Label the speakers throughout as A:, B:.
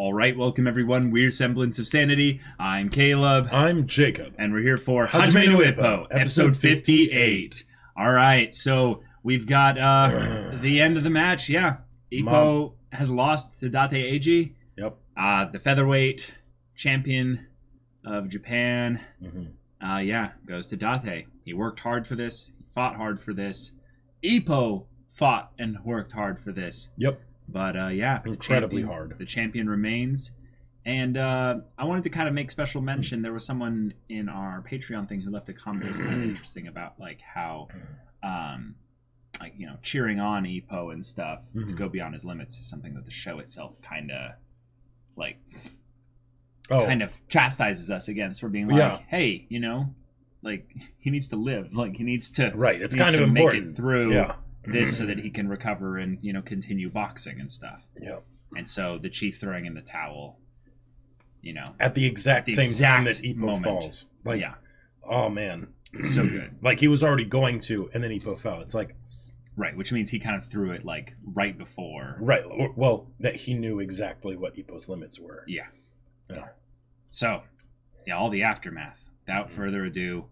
A: All right, welcome everyone. We're Semblance of Sanity. I'm Caleb.
B: I'm Jacob.
A: And we're here for Hajime no Ippo, episode 58. All right, so we've got the end of the match. Yeah, Ippo has lost to Date Eiji.
B: Yep.
A: The featherweight champion of Japan. Goes to Date. He worked hard for this. He fought hard for this. Ippo fought and worked hard for this.
B: Yep.
A: But
B: incredibly hard.
A: The champion remains. And I wanted to kind of make special mention. There was someone in our Patreon thing who left a comment that was kind of interesting about like how cheering on Ippo and stuff to go beyond his limits is something that the show itself kind of chastises us against for being like, hey, like he needs to live, like he needs to
B: it's kind of important
A: make it through this so that he can recover and continue boxing and stuff. And so the chief throwing in the towel,
B: at the exact same time that Ippo falls, oh man,
A: so good.
B: Like he was already going to, and then Ippo fell. It's like
A: which means he kind of threw it like right before.
B: Well, that he knew exactly what Ippo's limits were.
A: Yeah. So, all the aftermath. Without further ado,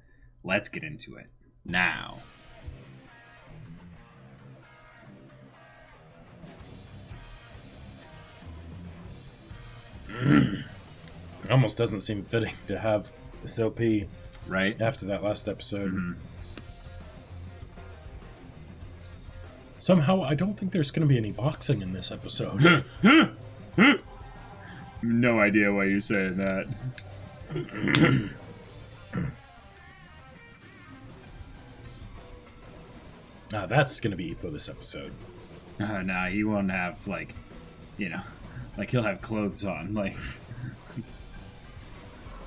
A: let's get into it now.
B: It almost doesn't seem fitting to have SOP after that last episode. Somehow, I don't think there's going to be any boxing in this episode.
A: No idea why you're saying that.
B: That's going to be Ippo this episode.
A: Nah, he won't have, he'll have clothes on,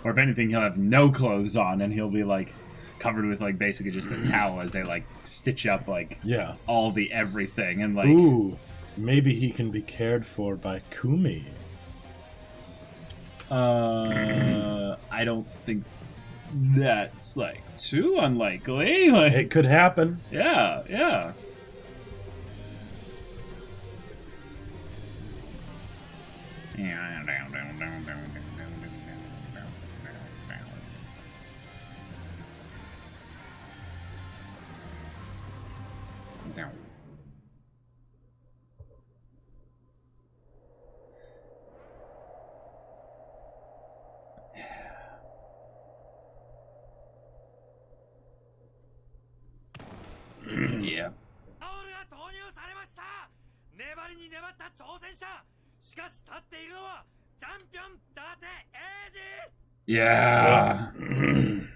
A: or if anything, he'll have no clothes on, and he'll be, covered with, basically just a towel as they, stitch up, all the everything, and,
B: Ooh, maybe he can be cared for by Kumi.
A: I don't think that's, too unlikely.
B: It could happen.
A: Yeah. Yeah. Yeah. The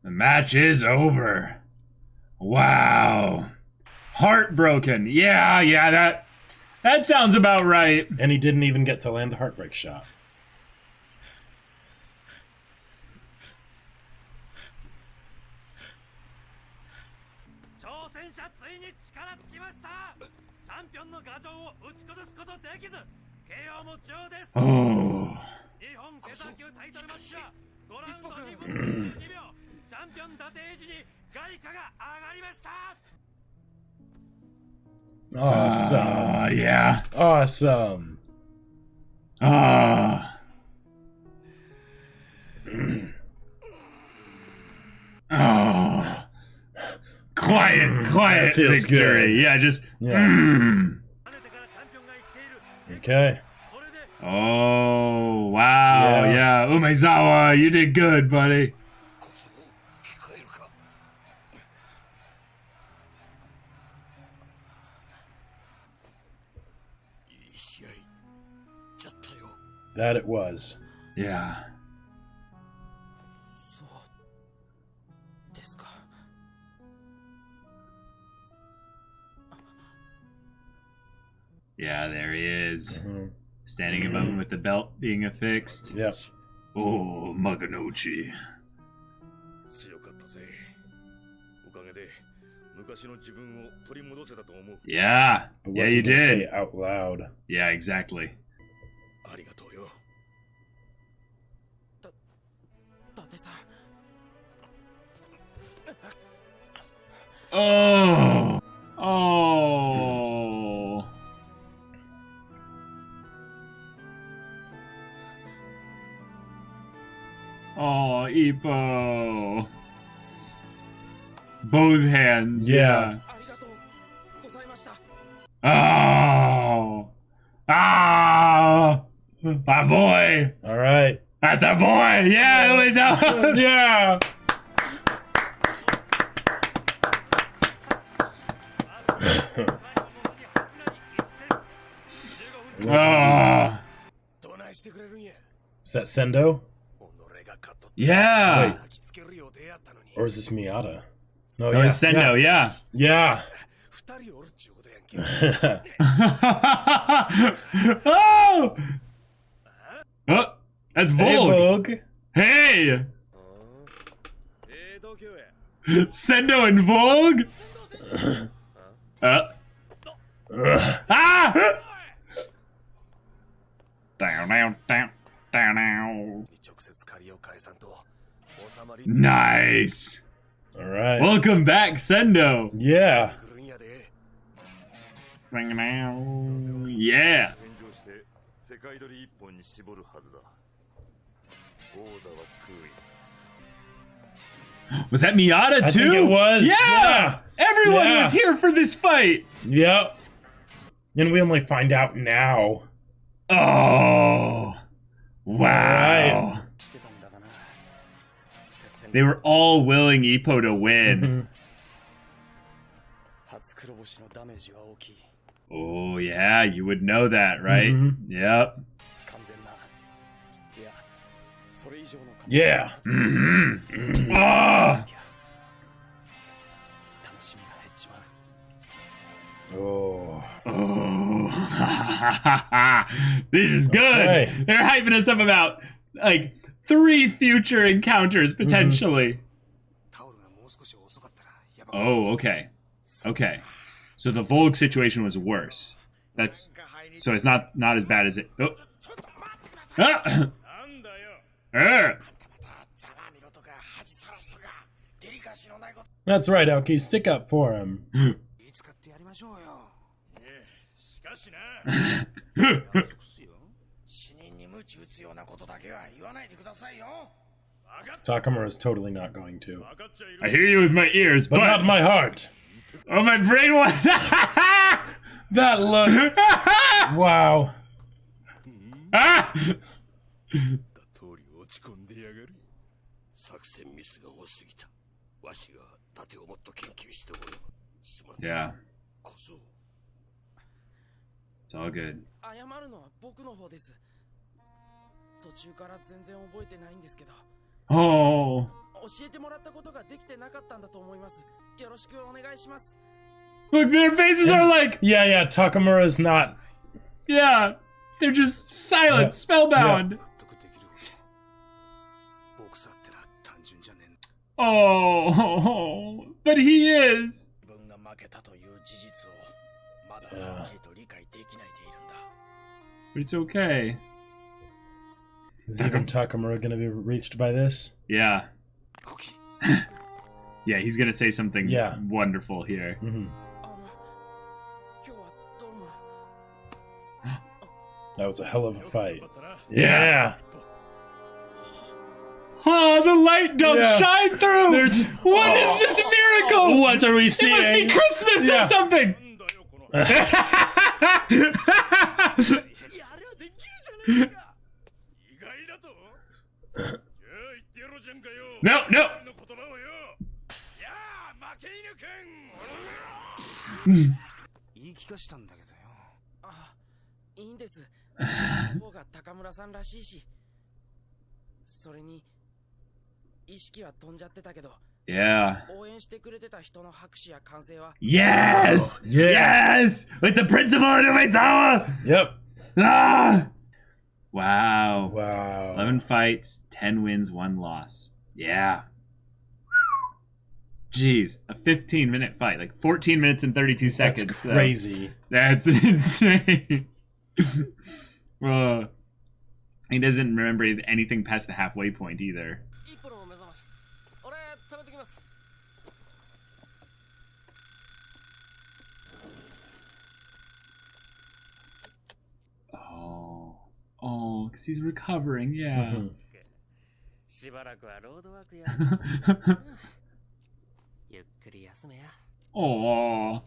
A: match is over. Wow. Heartbroken. Yeah, that sounds about right.
B: And he didn't even get to land the heartbreak shot.
A: Oh.
B: Awesome.
A: Yeah.
B: Awesome.
A: Quiet
B: feels
A: victory.
B: Good.
A: Yeah, just
B: Okay.
A: Oh, wow. Yeah. Umezawa, you did good, buddy.
B: That it was.
A: Yeah. Yeah, there he is. Standing above him with the belt being affixed.
B: Yep.
A: Oh, Maganochi. Yeah.
B: But
A: Yeah,
B: what's
A: you
B: he gonna
A: did.
B: say out loud?
A: Yeah, exactly. Oh. Oh. Oh, Ippo. Both hands.
B: Yeah.
A: Oh. Ah. My boy.
B: All right.
A: That's a boy. Yeah, it was out.
B: Yeah.
A: Oh.
B: Is that Sendo?
A: Yeah.
B: Wait. Or is this Miata? No,
A: Oh, it's Sendo, yeah.
B: Yeah.
A: Oh! Oh! That's Vogue.
B: Hey, Vogue.
A: Hey! Sendo and Vogue? Ah! Down. Nice.
B: All right.
A: Welcome back, Sendo.
B: Yeah.
A: Yeah. Was that Miata too?
B: I think it was.
A: Yeah. Everyone was here for this fight.
B: Yep. And we only find out now.
A: Oh. Wow.
B: Right.
A: They were all willing Ippo to win. Oh, yeah, you would know that, right? Yep.
B: Yeah.
A: Oh. Oh. This is good.
B: Okay.
A: They're hyping us up about, like, 3 future encounters, potentially. Oh, okay. Okay. So the Volg situation was worse. So it's not as bad as it... Oh. Ah!
B: That's right, Aoki. Stick up for him. Takamura is totally not going to.
A: I hear you with my ears, but
B: not my heart.
A: Oh, my brain was...
B: That look. Wow.
A: Ah! Yeah. It's all good. Oh. Look, their faces are like...
B: Yeah, Takamura's not...
A: Yeah, they're just silent, spellbound. Oh, but he is. But it's okay.
B: Is even Takamura gonna be reached by this?
A: Yeah. Yeah, he's gonna say something wonderful here.
B: That was a hell of a fight.
A: Yeah. Oh, the light don't shine through!
B: They're just,
A: what is this miracle?
B: What are we seeing?
A: It must be Christmas or something! No! Yeah. Yes! Yes! With the principal of Umezawa!
B: Yep.
A: Ah! Wow. 11 fights, 10 wins, 1 loss. Yeah. Jeez, a 15-minute fight. Like 14 minutes and 32 seconds.
B: That's crazy.
A: That's insane. He doesn't remember anything past the halfway point either. Oh, because he's recovering, yeah. Oh.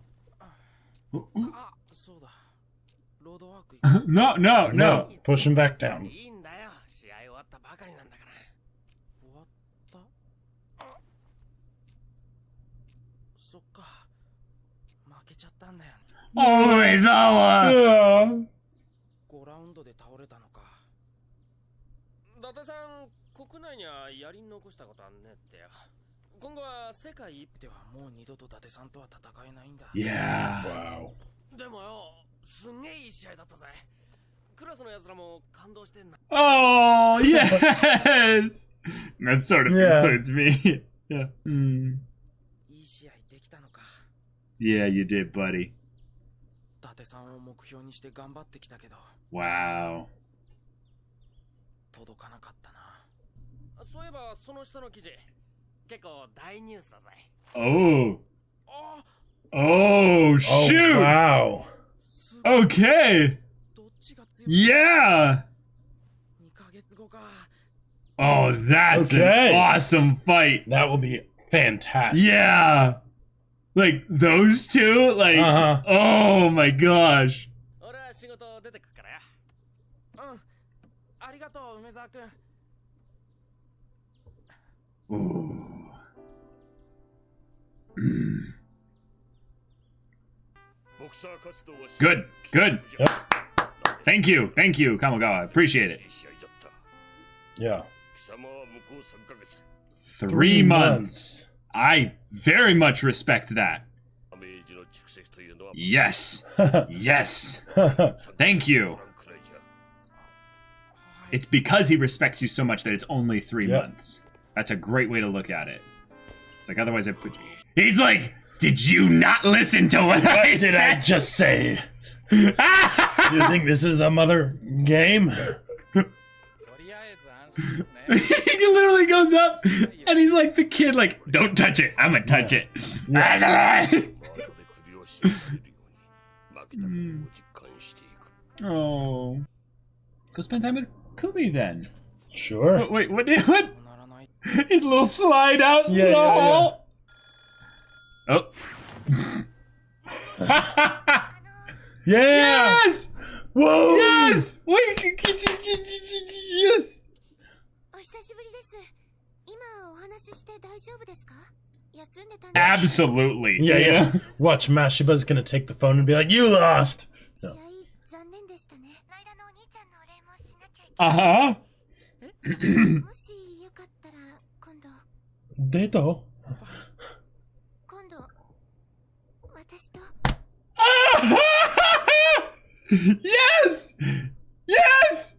A: No, no, no.
B: Push him back down.
A: Oh, Izawa!
C: 5ラウンドで倒れたのか。伊達さん、国内にはやり残したことはねえってよ。今後は世界一ではもう二度と伊達さんとは戦えないんだ。
A: Yeah.
B: Wow.
C: でもよ、すんげえいい試合だったぜ。クラスの奴らも感動してんな。
A: Oh, yes! That sort of includes me. Yeah.
C: いい試合できたのか。
A: Yeah, you did, buddy.
C: 伊達さんを目標にして頑張ってきたけど。
A: Wow.
C: 届かなかったな。そういえばその下の記事、結構大ニュースだぜ。
A: Oh. Oh, shoot!
B: Wow.
A: Okay. Yeah.
C: 2ヶ月後か。
A: Oh, that's an awesome fight.
B: That will be fantastic.
A: Yeah. Like those two, like oh my gosh.
C: 俺は仕事出てくからよ。ありがとう梅沢君。
A: Good, good. Thank you, Kamogawa. Appreciate it.
B: Yeah.
A: 3 months. I very much respect that. Yes. Yes. Thank you. It's because he respects you so much that it's only 3 months. That's a great way to look at it. It's like otherwise it put you... He's like, did you not listen to what I said?
B: Did I just say? You think this is a mother game?
A: He literally goes up and he's like the kid, like, don't touch it. I'm gonna touch it. Oh. Go spend time with Kumi then.
B: Sure.
A: Wait, what? His little slide out into the hall. Oh. Yes!
B: Whoa!
A: Yes! Wait, yes! Absolutely.
B: Yeah. Watch, Mashiba's gonna take the phone and be like, you lost! No. Uh-huh. Deto.
A: Yes! Yes!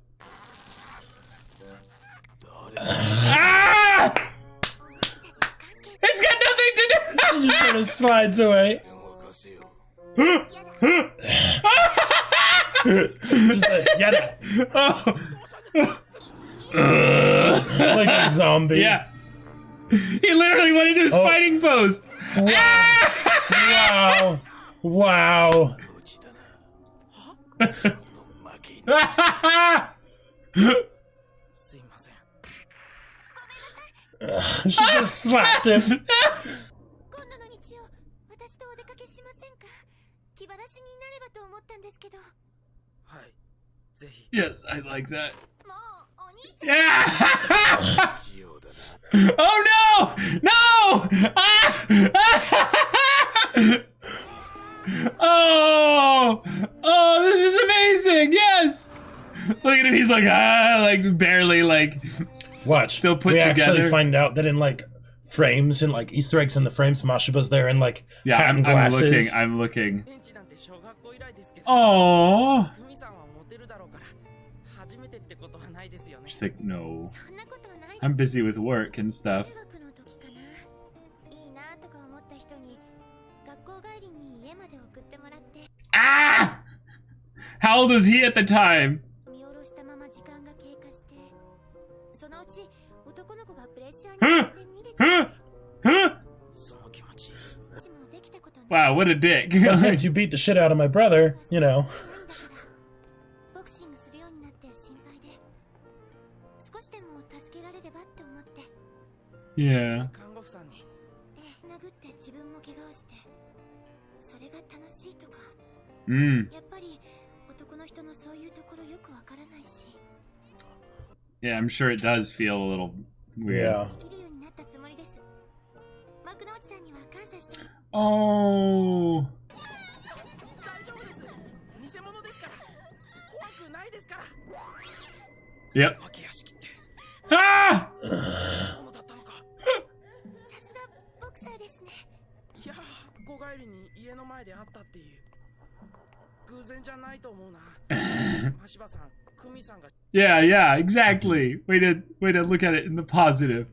A: Ah! It's got nothing to do.
B: She just sort of slides away. Just like, yada. Like a zombie.
A: Yeah. He literally went into his fighting pose.
B: Wow. Wow. She just slapped him.
A: Yes, I like that. Yeah. Oh no! No! Oh! Oh, this is amazing! Yes! Look at him, he's like, like barely, like,
B: watch.
A: Still put
B: we
A: together.
B: Actually find out that in like frames and like Easter eggs in the frames, Mashiba's there in like hat and glasses.
A: I'm looking. Oh. She's like, no. I'm busy with work and stuff. Ah! How old was he at the time? Wow, what a dick.
B: But since you beat the shit out of my brother, you know.
A: Yeah.
C: 看護婦さんに。
D: 殴って自分も怪我をして、それが楽しいとか。
A: Mm.
D: やっぱり男の人のそういうところよくわからないし。
A: Yeah, I'm sure it does feel a little weird.
B: Yeah.
D: できるようになったつもりです。幕の内さんには感謝して。
A: Oh.
C: 大丈夫です。偽物ですから。怖くないですから。
A: Yep.
C: 分け屋敷って
A: Ah!
C: ものだったのか。
D: さすがボクサーですね。
C: いやー、小帰りに家の前で会ったっていう。偶然じゃないと思うな。マシバさん、クミさんが。
A: Yeah, yeah, exactly. Way to look at it in the positive.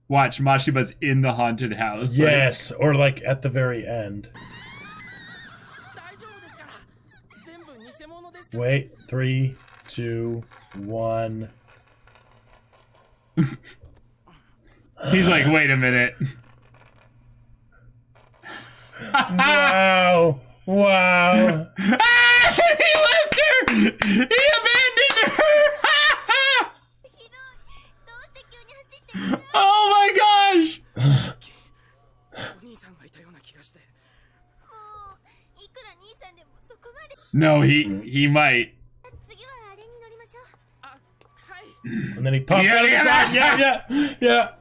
A: Watch, Mashiba's in the haunted house.
B: Yes, or like at the very end.
C: 大丈夫ですから。全部偽物ですから。
B: Wait, 3, 2, 1.
A: He's like, wait a minute.
B: Wow. Wow.
A: Ah, he left her! He abandoned her!
D: ひどい。どうして急に走ってきた？
A: Oh my gosh!
C: お兄さんがいたような気がして。
D: もういくら兄さんでもそこまで。
A: No, he might.
D: 次はあれに乗りましょう。
C: あ、はい。
B: And then he pops
A: Yeah,
B: out of the
A: yeah.
B: side. Yeah, yeah, yeah.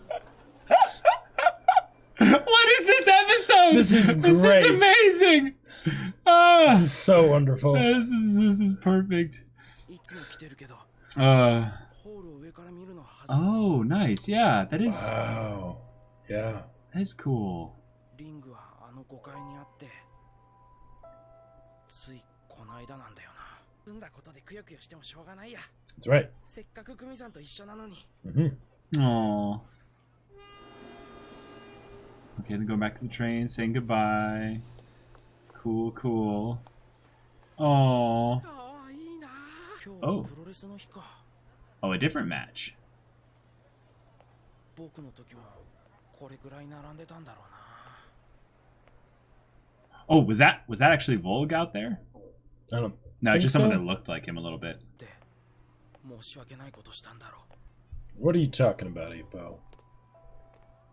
A: What is this episode?
B: This is
A: This
B: great.
A: is amazing. Ah,
B: This is so wonderful.
A: this is perfect.
C: いつも来てるけど、
A: Uh,
C: ホールを上から見るのは初めて。
A: oh, nice. Yeah, that is
B: Wow. Yeah.
A: that is cool.
C: リングはあの5階にあって、ついこの間なんだよな。済んだことでくよくよしてもしょうがないや。
B: That's right.
C: せっかくクミさんと一緒なのに。
B: Mm-hmm.
A: Aww. Okay, then go back to the train, saying goodbye. Cool, cool. Aww.
C: かわいいな。今日
A: Oh.
C: はプロレスの日か。
A: Oh, a different match.
C: 僕の時もこれぐらい並んでたんだろうな。
A: Oh, was that actually Volg out there?
B: I don't
A: No,
B: think
A: just someone
B: so.
A: that looked like him a little bit.
C: で、申し訳ないことしたんだろう。
B: What are you talking about, Ippo?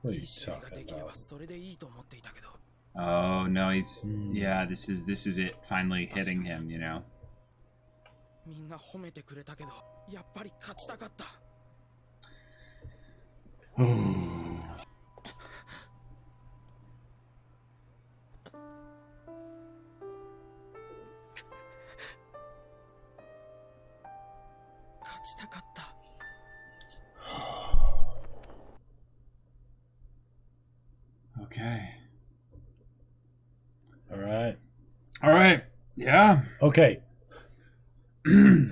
B: What are you
C: 試合が
B: talking
C: できれば
B: about?
C: それでいいと思っていたけど。
A: Oh no, he's yeah. This is it finally hitting him. You know.
C: みんな褒めてくれたけど、やっぱり勝ちたかった。 勝ちたかった。
A: Okay.
B: All right.
A: All right. Yeah.
B: Okay.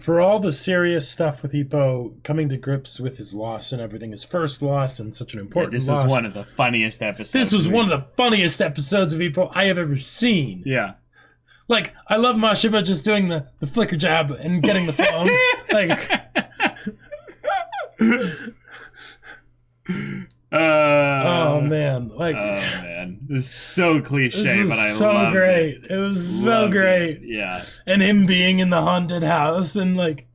B: For all the serious stuff with Ippo coming to grips with his loss and everything, his first loss and such an important
A: This
B: loss.
A: was one of the funniest episodes.
B: This was one of the funniest episodes of Ippo I have ever seen.
A: Yeah.
B: Like, I love Mashiba just doing the flicker jab and getting the phone. Oh man. Like,
A: oh man, this is so cliche,
B: this was
A: but I
B: so
A: love
B: great.
A: it.
B: It was so
A: Loved
B: great.
A: it. Yeah.
B: And him being in the haunted house and like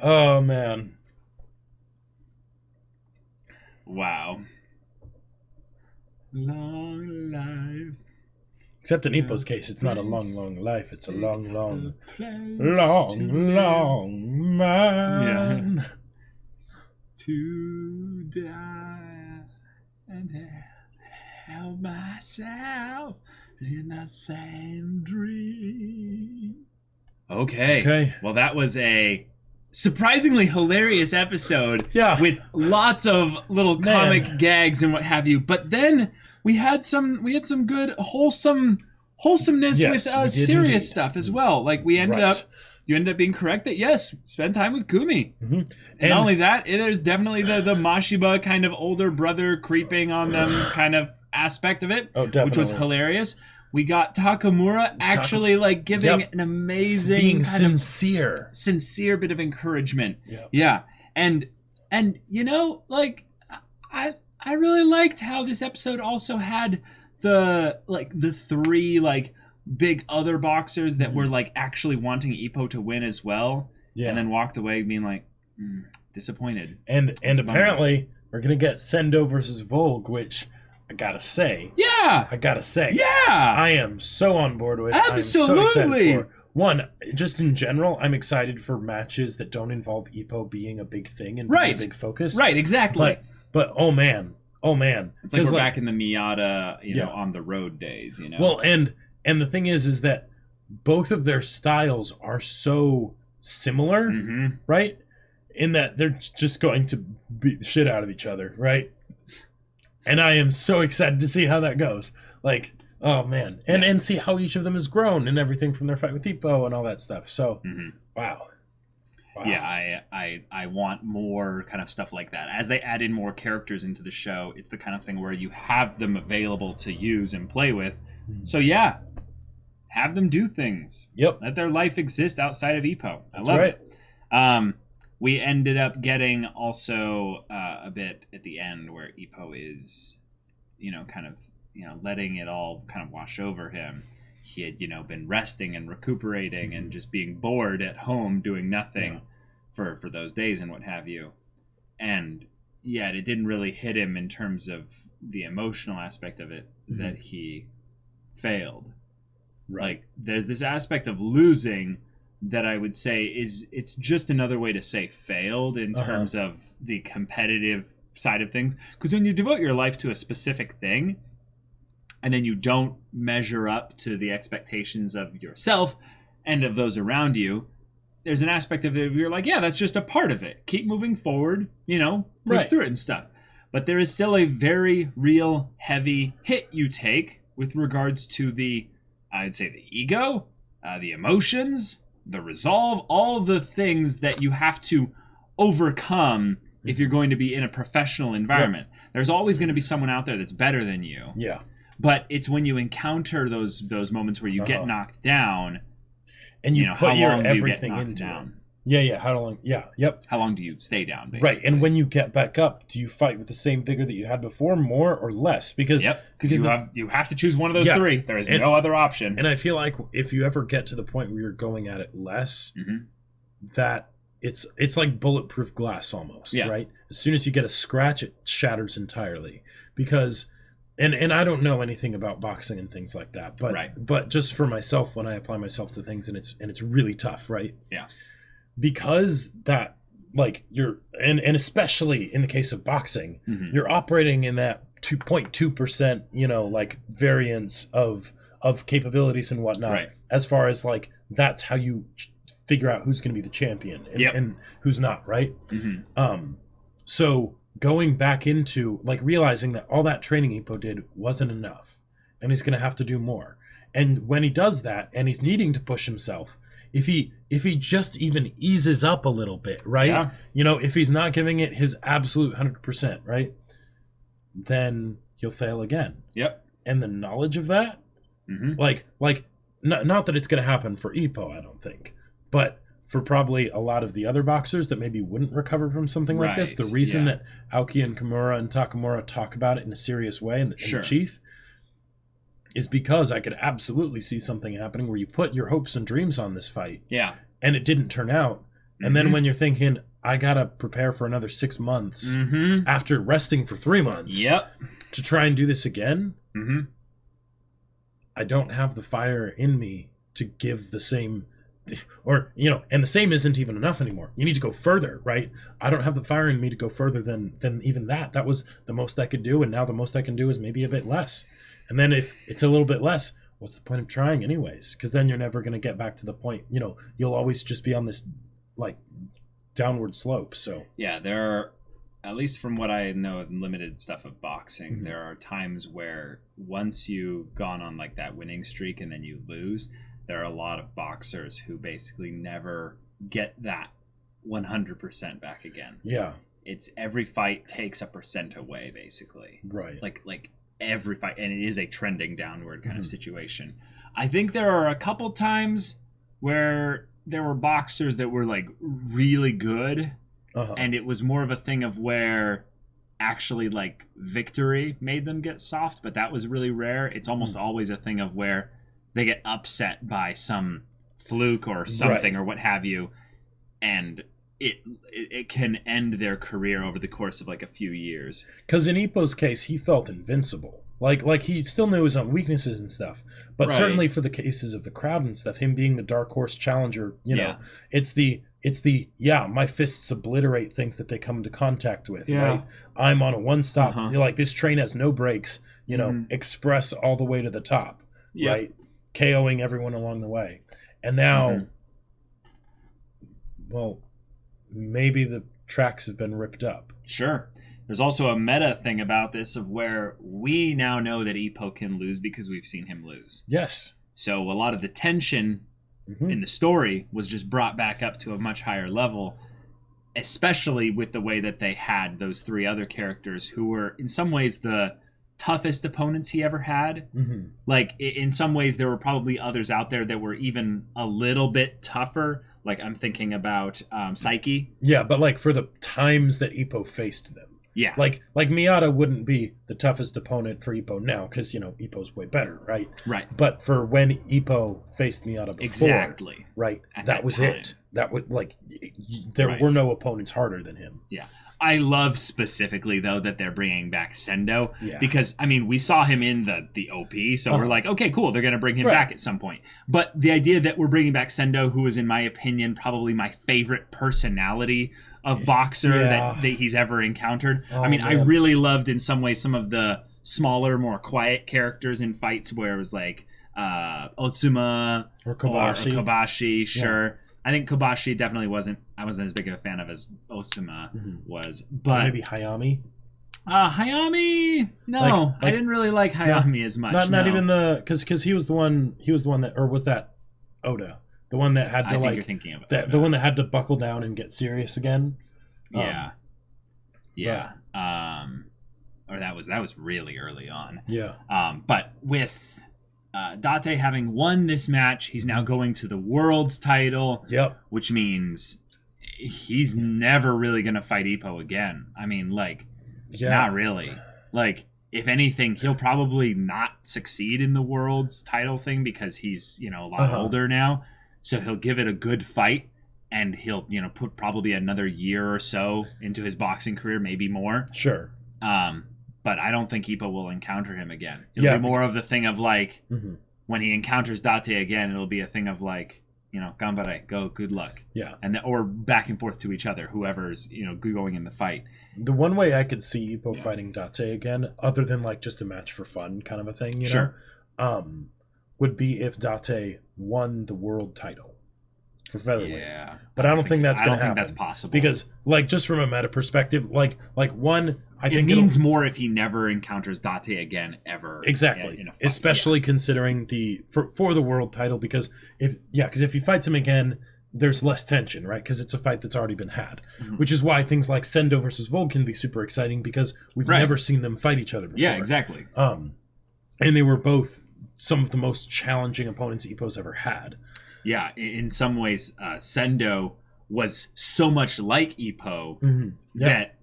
B: oh man.
A: Wow. Long life.
B: Except in Ippo's case, it's not a long, long life. It's a long, long,
A: Place
B: long man.
A: To die and held myself in the same dream. Okay. Well, that was a surprisingly hilarious episode.
B: Yeah.
A: With lots of little comic gags and what have you. But then we had some good wholesomeness
B: Yes, we
A: with
B: did
A: serious
B: indeed.
A: stuff as well. Like you ended up being correct that yes, spend time with Kumi.
B: Mm-hmm.
A: And not only that, there's definitely the Mashiba kind of older brother creeping on them kind of aspect of it.
B: Oh, definitely.
A: Which was hilarious. We got Takamura actually like giving an amazing
B: being
A: kind
B: sincere
A: bit of encouragement.
B: Yep.
A: Yeah. And you know, like I really liked how this episode also had the three like big other boxers that were like actually wanting Ippo to win as well,
B: Yeah.
A: and then walked away being like disappointed.
B: And apparently we're gonna get Sendo versus Volg, which I gotta say,
A: Yeah,
B: I am so on board with.
A: Absolutely.
B: I'm so excited for. One, just in general, I'm excited for matches that don't involve Ippo being a big thing and being a big focus.
A: Right, exactly.
B: But oh man,
A: it's like we're back in the Miata, on the road days,
B: Well, and the thing is that both of their styles are so similar, right? In that they're just going to beat the shit out of each other, right? And I am so excited to see how that goes. Like, oh man, and see how each of them has grown and everything from their fight with Ippo and all that stuff. So, wow.
A: Yeah, I want more kind of stuff like that. As they add in more characters into the show, it's the kind of thing where you have them available to use and play with. So yeah, have them do things.
B: Yep.
A: Let their life exist outside of Ippo. I love it. We ended up getting also a bit at the end where Ippo is, letting it all kind of wash over him. He had, been resting and recuperating and just being bored at home doing nothing for those days and what have you. And yet it didn't really hit him in terms of the emotional aspect of it that he failed.
B: Right.
A: Like, there's this aspect of losing that I would say it's just another way to say failed in terms of the competitive side of things. Because when you devote your life to a specific thing, and then you don't measure up to the expectations of yourself and of those around you, there's an aspect of it where you're like, yeah, that's just a part of it. Keep moving forward, push through it and stuff. But there is still a very real heavy hit you take with regards to I'd say the ego, the emotions, the resolve, all the things that you have to overcome if you're going to be in a professional environment. There's always going to be someone out there that's better than you.
B: Yeah.
A: But it's when you encounter those moments where you get knocked down,
B: and you put your everything
A: into
B: down. Yeah. How long? Yeah. Yep.
A: How long do you stay down? Basically?
B: Right. And when you get back up, do you fight with the same vigor that you had before, more or less? Because
A: you have to choose one of those three. There is no other option.
B: And I feel like if you ever get to the point where you're going at it less, that it's like bulletproof glass almost. Right. As soon as you get a scratch, it shatters entirely. Because And I don't know anything about boxing and things like that, but just for myself, when I apply myself to things, and it's really tough, right? Yeah. Because that, like, you're and especially in the case of boxing, you're operating in that 2.2%, like, variance of capabilities and whatnot. Right. As far as, like, that's how you figure out who's going to be the champion and who's not, right? So going back into, like, realizing that all that training Ippo did wasn't enough, and he's going to have to do more. And when he does that, and he's needing to push himself, if he just even eases up a little bit, right? Yeah. If he's not giving it his absolute 100%, right? Then he'll fail again. Yep. And the knowledge of that, like not that it's going to happen for Ippo, I don't think, but for probably a lot of the other boxers that maybe wouldn't recover from something like this. The reason that Aoki and Kimura and Takamura talk about it in a serious way, and the Chief, is because I could absolutely see something happening where you put your hopes and dreams on this fight. Yeah. And it didn't turn out. And then when you're thinking, I got to prepare for another 6 months after resting for 3 months to try and do this again, I don't have the fire in me to give the same... Or, and the same isn't even enough anymore. You need to go further, right? I don't have the fire in me to go further than even that. That was the most I could do, and now the most I can do is maybe a bit less. And then if it's a little bit less, what's the point of trying anyways? Because then you're never going to get back to the point, you'll always just be on this, like, downward slope. So
A: yeah, there are, at least from what I know of limited stuff of boxing, there are times where once you've gone on, like, that winning streak and then you lose, there are a lot of boxers who basically never get that 100% back again. Yeah. It's every fight takes a percent away, basically. Right. Like every fight, and it is a trending downward kind of situation. I think there are a couple times where there were boxers that were, like, really good, and it was more of a thing of where actually, like, victory made them get soft, but that was really rare. It's almost always a thing of where they get upset by some fluke or something or what have you, and it can end their career over the course of like a few years.
B: Because in Ippo's case, he felt invincible. Like he still knew his own weaknesses and stuff. But certainly for the cases of the crowd and stuff, him being the dark horse challenger, you know, it's the my fists obliterate things that they come into contact with, right? I'm on a one-stop. You're like, this train has no brakes, you know, express all the way to the top, right? KOing everyone along the way. And now, well, maybe the tracks have been ripped up.
A: Sure. There's also a meta thing about this of where we now know that Ippo can lose because we've seen him lose.
B: Yes.
A: So a lot of the tension in the story was just brought back up to a much higher level, especially with the way that they had those three other characters who were in some ways the toughest opponents he ever had. Like in some ways there were probably others out there that were even a little bit tougher. Like I'm thinking about Psyche.
B: Yeah, but like for the times that Ippo faced them.
A: Yeah.
B: Like Miata wouldn't be the toughest opponent for Ippo now because, you know, Ippo's way better, right?
A: Right.
B: But for when Ippo faced Miata before,
A: exactly,
B: right,
A: at
B: that was
A: time.
B: it. That would, like, there were no opponents harder than him.
A: Yeah. I love specifically, though, that they're bringing back Sendo.
B: Yeah.
A: Because, I mean, we saw him in the OP, so we're like, okay, cool, they're going to bring him back at some point. But the idea that we're bringing back Sendo, who is, in my opinion, probably my favorite personality of boxer that he's ever encountered. I mean, man. I really loved, in some ways, some of the smaller, more quiet characters in fights where it was like Otsuma
B: or Kobashi.
A: Sure. Yeah. I think Kobashi definitely wasn't as big of a fan of as Otsuma was. But
B: maybe Hayami?
A: Hayami? No, I didn't really like Hayami as much.
B: Not even the... Because he was the one that... Or was that Oda? The one that had to
A: I think you're thinking of it.
B: The one that had to buckle down and get serious again.
A: Yeah. Or that was really early on.
B: Yeah.
A: But with Date having won this match, he's now going to the world's title.
B: Yep.
A: Which means he's never really going to fight Ippo again. I mean, like, not really. Like, if anything, he'll probably not succeed in the world's title thing because he's, you know, a lot older now. So he'll give it a good fight, and he'll, you know, put probably another year or so into his boxing career, maybe more.
B: Sure.
A: But I don't think Ippo will encounter him again. It'll be more of the thing of like, when he encounters Date again, it'll be a thing of like, you know, ganbare, go, good luck.
B: Yeah.
A: Or back and forth to each other, whoever's, you know, going in the fight.
B: The one way I could see Ippo fighting Date again, other than like just a match for fun kind of a thing, you know, would be if Date won the world title for featherweight.
A: Yeah,
B: but I don't think that's going to happen.
A: I don't think that's possible
B: because, like, just from a meta perspective, like one, I think
A: it means more if he never encounters Date again ever.
B: Exactly,
A: in a fight.
B: Especially considering for the world title, because if he fights him again, there's less tension, right? Because it's a fight that's already been had, which is why things like Sendo versus Volk can be super exciting because we've never seen them fight each other before.
A: Yeah, exactly.
B: And they were both some of the most challenging opponents Ippo's ever had.
A: Yeah, in some ways, Sendo was so much like Ippo that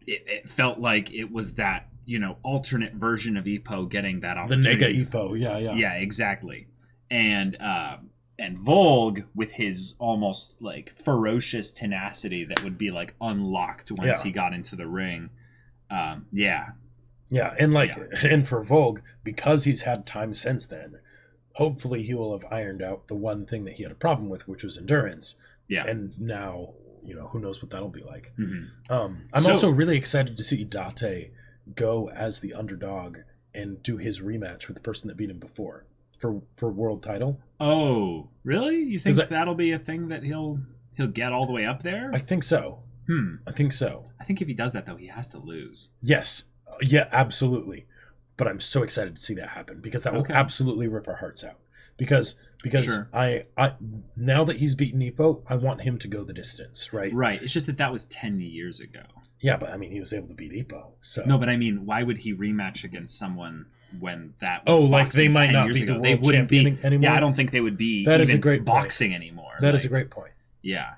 A: it felt like it was that, you know, alternate version of Ippo getting that opportunity.
B: The nega Ippo, yeah.
A: Yeah, exactly. And Volg, with his almost like ferocious tenacity that would be like unlocked once he got into the ring.
B: Yeah, and for Volg, because he's had time since then, hopefully he will have ironed out the one thing that he had a problem with, which was endurance. Yeah. And now, you know, who knows what that'll be like. I'm also really excited to see Date go as the underdog and do his rematch with the person that beat him before for world title.
A: Oh, really? You think that'll be a thing that he'll get all the way up there?
B: I think so. I think so.
A: I think if he does that, though, he has to lose.
B: Yes. Yeah, absolutely. But I'm so excited to see that happen because that will absolutely rip our hearts out. Because I now that he's beaten Ippo, I want him to go the distance, right?
A: Right. It's just that was 10 years ago.
B: Yeah, but I mean, he was able to beat Ippo. So
A: no, but I mean, why would he rematch against someone when that was
B: like they might not be the world champion anymore?
A: Yeah, I don't think they would be
B: that
A: even
B: is a great
A: boxing
B: point.
A: anymore.
B: That is a great point.
A: Yeah.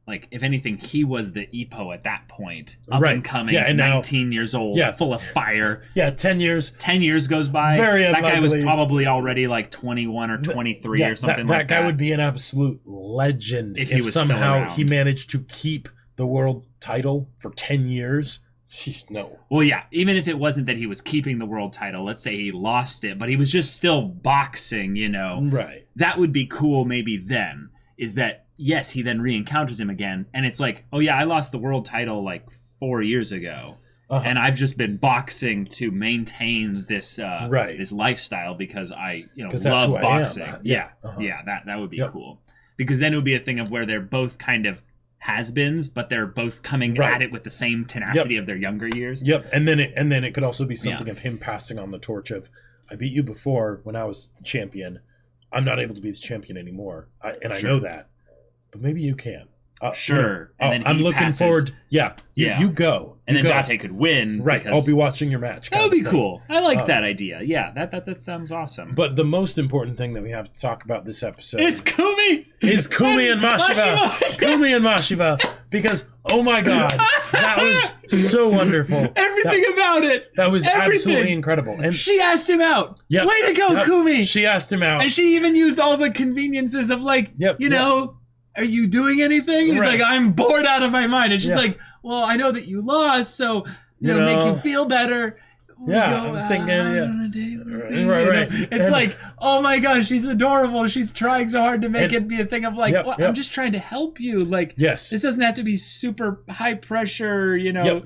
A: like, if anything, he was the Ippo at that point. Up
B: Right.
A: and coming,
B: Yeah, and
A: 19 years old,
B: Yeah.
A: full of fire.
B: Yeah, 10 years.
A: 10 years goes by.
B: Very
A: that guy was
B: unlikely.
A: probably already like 21 or 23 or something
B: that
A: like
B: guy
A: that.
B: would be an absolute legend
A: If he was still
B: somehow
A: around.
B: he managed to keep the world title for 10 years. No.
A: Well, yeah, even if it wasn't that he was keeping the world title, let's say he lost it, but he was just still boxing, you know.
B: Right.
A: That would be cool maybe then, is that, yes, he then re-encounters him again, and it's like, oh yeah, I lost the world title like 4 years ago, and I've just been boxing to maintain this this lifestyle because I love boxing. Yeah, that would be cool. Because then it would be a thing of where they're both kind of has-beens, but they're both coming at it with the same tenacity of their younger years.
B: Yep, and then it could also be something of him passing on the torch of, I beat you before when I was the champion. I'm not able to be the champion anymore, I know that, but maybe you can.
A: Sure. And then
B: I'm looking
A: passes.
B: forward. You go.
A: And
B: you
A: then
B: go.
A: Date could win.
B: Right. I'll be watching your match.
A: That would be cool. I like that idea. Yeah, that sounds awesome.
B: But the most important thing that we have to talk about this episode
A: is Kumi.
B: Is Kumi and Mashiba. Kumi and Mashiba. Because, oh my god, that was so wonderful.
A: Everything about it.
B: That was absolutely incredible. And
A: she asked him out.
B: Yep,
A: Way to go, Kumi.
B: She asked him out.
A: And she even used all the conveniences of like, you know, are you doing anything? And he's like, I'm bored out of my mind. And she's like, well, I know that you lost, so you know, make you feel better.
B: I'm thinking, right.
A: It's like, oh my gosh, she's adorable. She's trying so hard to make it be a thing of like, I'm just trying to help you. Like, this doesn't have to be super high pressure, you know,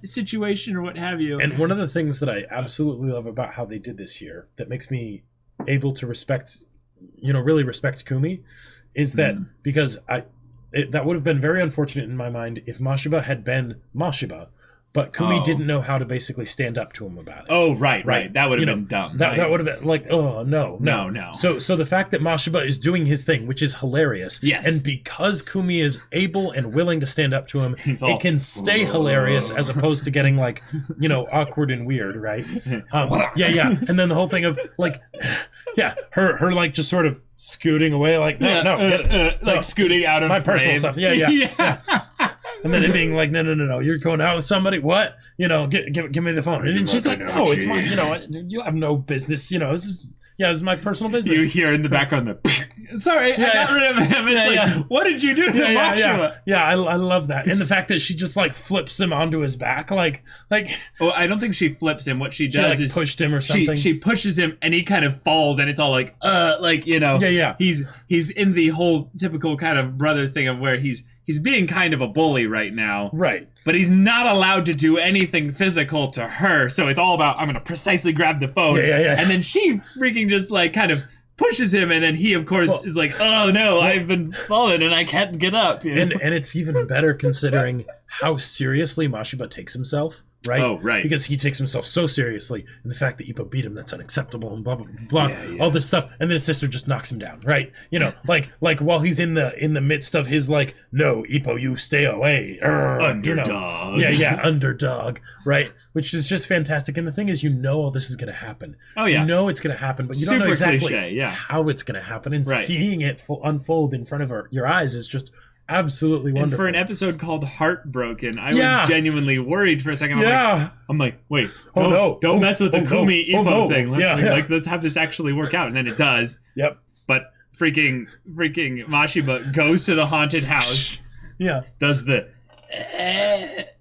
A: situation or what have you.
B: And one of the things that I absolutely love about how they did this here that makes me able to really respect Kumi is that because that would have been very unfortunate in my mind if Mashiba had been Mashiba, but Kumi didn't know how to basically stand up to him about it.
A: Oh, right. That would have been dumb.
B: That would have been like, oh, no. So the fact that Mashiba is doing his thing, which is hilarious, and because Kumi is able and willing to stand up to him, it can stay hilarious as opposed to getting like, awkward and weird, right? And then the whole thing of like, her like just sort of scooting away, like
A: like scooting out of
B: my
A: frame.
B: personal stuff. Yeah. And then it being like, no, you're going out with somebody. What? Give me the phone. And she's like, no, it's mine. You have no business. This is my personal business.
A: You hear in the background sorry, I got rid of him. It's like, what did you do to Mashiba?
B: Yeah, I love that. And the fact that she just like flips him onto his back, like.
A: Well, I don't think she flips him. What she does is
B: pushed him or something.
A: She pushes him and he kind of falls and it's all like, He's in the whole typical kind of brother thing of where he's being kind of a bully right now.
B: Right.
A: But he's not allowed to do anything physical to her. So it's all about, I'm going to precisely grab the phone. And then she freaking just like kind of pushes him. And then he, of course, is like, oh no, I've been fallen and I can't get up.
B: And it's even better considering how seriously Mashiba takes himself. Right?
A: Oh, right.
B: Because he takes himself so seriously, and the fact that Ippo beat him, that's unacceptable, and blah blah blah, all this stuff, and then his sister just knocks him down, right? Like while he's in the midst of his like, no, Ippo, you stay away,
A: underdog,
B: underdog, right? Which is just fantastic. And the thing is, all this is going to happen.
A: Oh yeah,
B: it's going to happen, but you don't know exactly
A: cliche,
B: how it's going to happen, and seeing it unfold in front of your eyes is just absolutely wonderful.
A: And for an episode called Heartbroken, I was genuinely worried for a second. I'm like, wait, don't mess with the Kumi Ippo thing. Let's have this actually work out. And then it does.
B: Yep.
A: But freaking Mashiba goes to the haunted house. Does the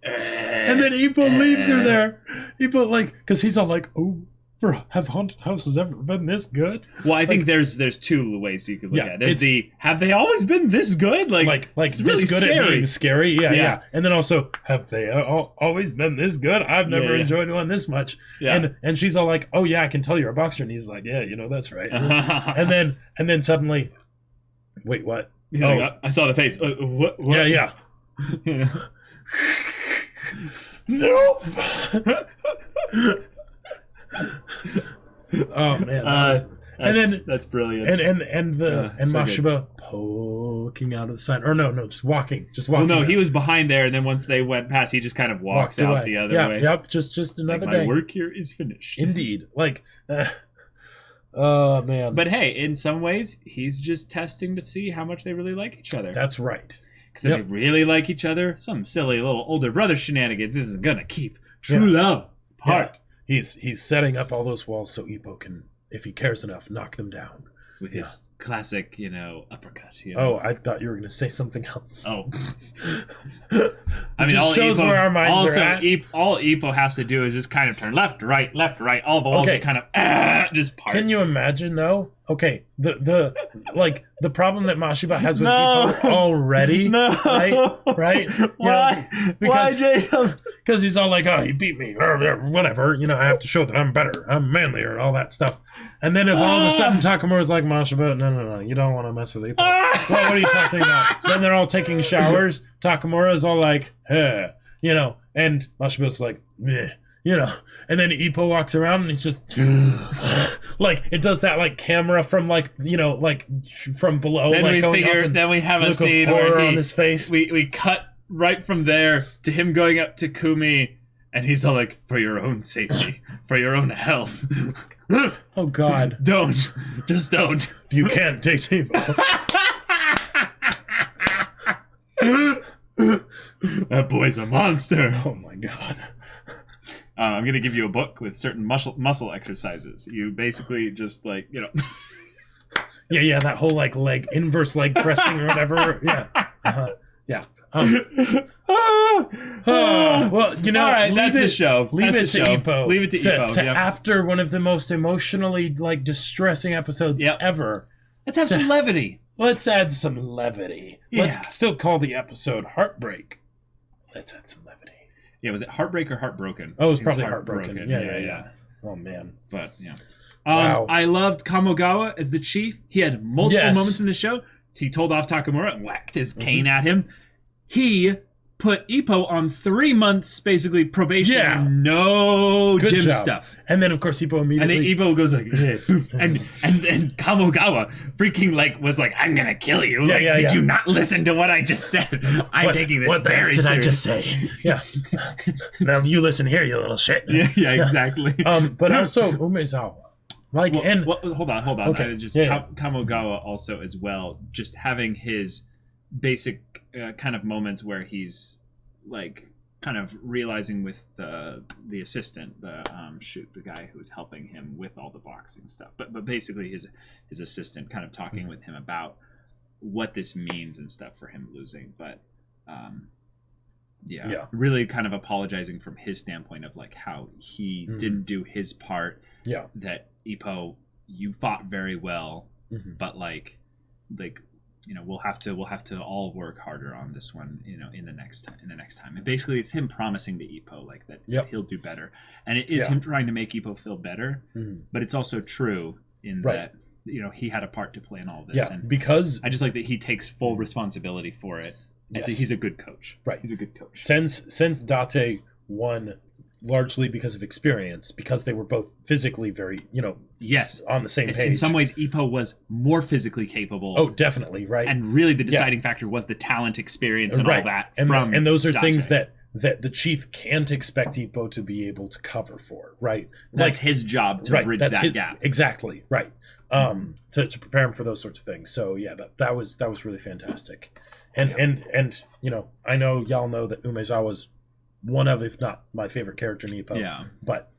B: and then Ippo leaves her there. Ippo because he's all like, oh, bro, have haunted houses ever been this good?
A: Well, I think there's two ways you could look at it. There's have they always been this good? Like it's really
B: this good
A: scary.
B: At being scary? Yeah. And then also, have they always been this good? I've never enjoyed one this much. Yeah. And she's all like, oh yeah, I can tell you're a boxer. And he's like, yeah, that's right. and then suddenly, wait, what?
A: Like, I saw the face. What?
B: Yeah. Nope. Oh man,
A: that's brilliant.
B: And Mashiba good. Poking out of the sign, or no, just walking.
A: Well, no, he was behind there, and then once they went past, he just kind of walks out away. The other way.
B: Yep, just another day.
A: My work here is finished.
B: Indeed, oh man.
A: But hey, in some ways, he's just testing to see how much they really like each other.
B: That's right.
A: because they really like each other. Some silly little older brother shenanigans isn't gonna keep true love apart.
B: Yeah. He's setting up all those walls so Ippo can, if he cares enough, knock them down.
A: With his classic, uppercut.
B: Oh, I thought you were going to say something else.
A: Oh.
B: I mean, all shows Ippo, where our minds are at.
A: All Ippo has to do is just kind of turn left, right. All the walls just kind of just part.
B: Can you imagine, though? Okay, the problem that Mashiba has with Ippo already, right?
A: Why? Why, Jacob?
B: Because he's all like, oh, he beat me, or whatever. I have to show that I'm better, I'm manlier, all that stuff. And then if all of a sudden Takamura's like, Mashiba, no, you don't want to mess with Ippo. What are you talking about? Then they're all taking showers. Takamura's all like, hey, and Mashiba's like, meh. And then Ippo walks around and he's just like, it does that like camera from like from below.
A: Then
B: like
A: we have a scene where
B: on his face.
A: We cut right from there to him going up to Kumi, and he's all like, for your own safety, for your own health.
B: Oh God!
A: Just don't.
B: You can't take Ippo.
A: That boy's a monster.
B: Oh my God.
A: I'm going to give you a book with certain muscle exercises. You basically just
B: Yeah, that whole like inverse leg pressing or whatever. Yeah. Yeah. Well,
A: all right, that's the show.
B: Leave it to Ippo.
A: Leave it to Ippo.
B: After one of the most emotionally distressing episodes ever.
A: Let's have some levity.
B: Let's add some levity. Yeah. Let's still call the episode Heartbreak. Let's add some levity.
A: Yeah, was it Heartbreak or Heartbroken?
B: Oh, it was probably Heartbroken. Yeah. Oh, man.
A: But, yeah.
B: Wow.
A: I loved Kamogawa as the chief. He had multiple moments in the show. He told off Takamura and whacked his cane at him. He put Ippo on 3 months, basically, probation.
B: Yeah.
A: No
B: Good
A: gym
B: job.
A: stuff.
B: And then, of course, Ippo immediately...
A: And then Ippo goes like, and Kamogawa freaking was like, I'm going to kill you. Did you not listen to what I just said? I'm taking this very seriously.
B: What I just say? Yeah. Now you listen here, you little shit.
A: Yeah, exactly.
B: But also Umezawa.
A: Hold on.
B: Okay.
A: Kamogawa also as well, just having his basic kind of moments where he's kind of realizing with the assistant, the guy who was helping him with all the boxing stuff, but basically his assistant kind of talking with him about what this means and stuff for him losing, but really kind of apologizing from his standpoint of how he didn't do his part.
B: Yeah,
A: that Ippo, you fought very well, but we'll have to all work harder on this one, in the next time. And basically, it's him promising to Ippo that he'll do better, and it is him trying to make Ippo feel better. But it's also true in that he had a part to play in all this.
B: Yeah,
A: and
B: because
A: I just like that he takes full responsibility for it. Yes. He's a good coach.
B: Right,
A: he's a good coach.
B: Since Date won. Largely because of experience, because they were both physically very, on the same page.
A: In some ways, Ippo was more physically capable.
B: Oh, definitely, right.
A: And really the deciding factor was the talent, experience, and all that.
B: And those are things that the chief can't expect Ippo to be able to cover for, right?
A: That's his job to bridge that gap.
B: Exactly, right. To prepare him for those sorts of things. So yeah, that was really fantastic. And I know y'all know that Umezawa's one of, if not my favorite character in Ippo.
A: Yeah.
B: But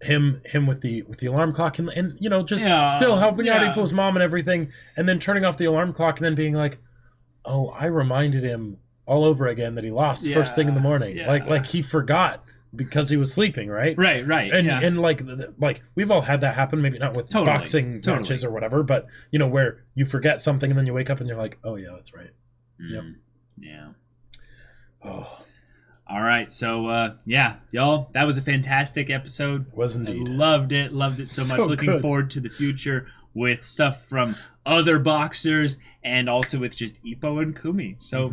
B: him with the alarm clock and still helping out Ippo's mom and everything, and then turning off the alarm clock and then being like, oh, I reminded him all over again that he lost first thing in the morning. Yeah. Like he forgot because he was sleeping, right?
A: Right.
B: And we've all had that happen, maybe not with boxing matches or whatever, but where you forget something and then you wake up and you're like, oh yeah, that's right. Yep.
A: Yeah.
B: Oh.
A: All right, so y'all, that was a fantastic episode.
B: Was indeed.
A: I loved it so much. Looking forward to the future with stuff from other boxers and also with just Ippo and Kumi. So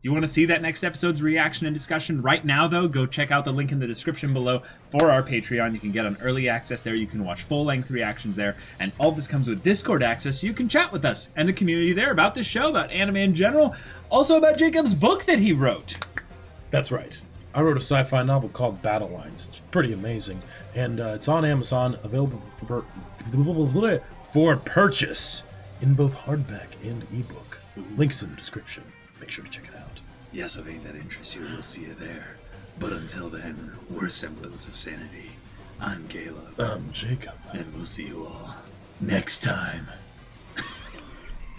A: you want to see that next episode's reaction and discussion right now, though, go check out the link in the description below for our Patreon. You can get on early access there. You can watch full-length reactions there. And all this comes with Discord access, so you can chat with us and the community there about this show, about anime in general, also about Jacob's book that he wrote.
B: That's right. I wrote a sci-fi novel called Battle Lines. It's pretty amazing. And it's on Amazon, available for purchase in both hardback and ebook. Links in the description. Make sure to check it out.
A: Yeah, so if any that interests you, we'll see you there. But until then, we're Semblance of Sanity. I'm Caleb.
B: I'm Jacob.
A: And we'll see you all next time.